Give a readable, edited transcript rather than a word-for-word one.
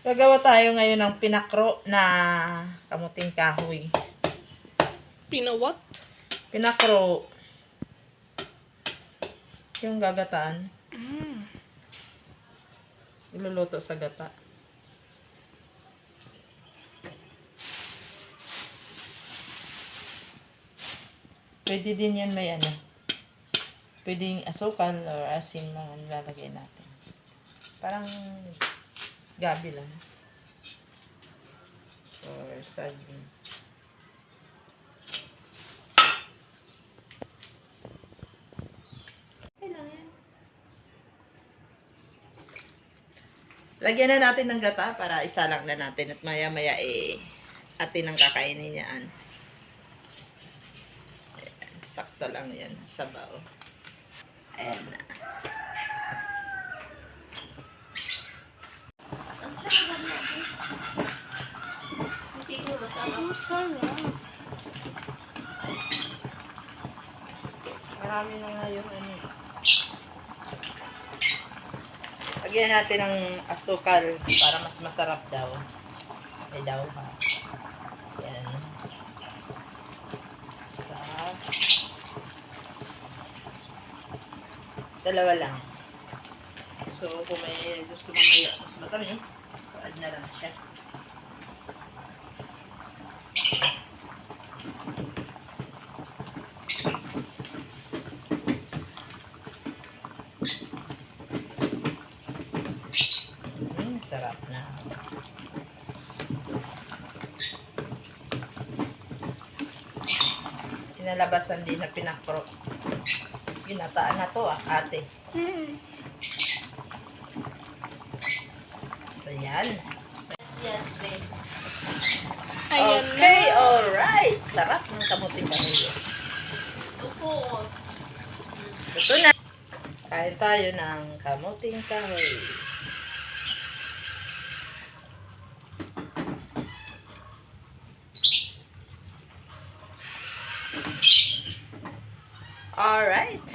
Gagawa tayo ngayon ng pinakro na kamuting kahoy. Pinawat? Pinakro. Yung gagataan. Iluluto sa gata. Pwede din yan may ano. Pwedeng asukal or asin mga nilalagay natin. Parang gabi lang. Or saging. Lagyan na natin ng gata para isalang na natin at maya-maya atin ang kakainin niyaan. Ayan, sakto lang yan, sabaw. Ayan na. Ang sarap. Marami na nga yung ano. Lagyan natin ng asukal para mas masarap daw. May daw ha. Yan. Isa. Dalawa lang. So, kung may gusto mamaya mas matamis, add na lang siya. Sarap na. Pinalabasan din na pinakro. Ginataan na to ate. So, yan. Yes, babe. Ayan Okay, na. alright. Sarap ng kamuting kahoy. Opo. Ito na. Kain tayo ng kamuting kahoy. Alright.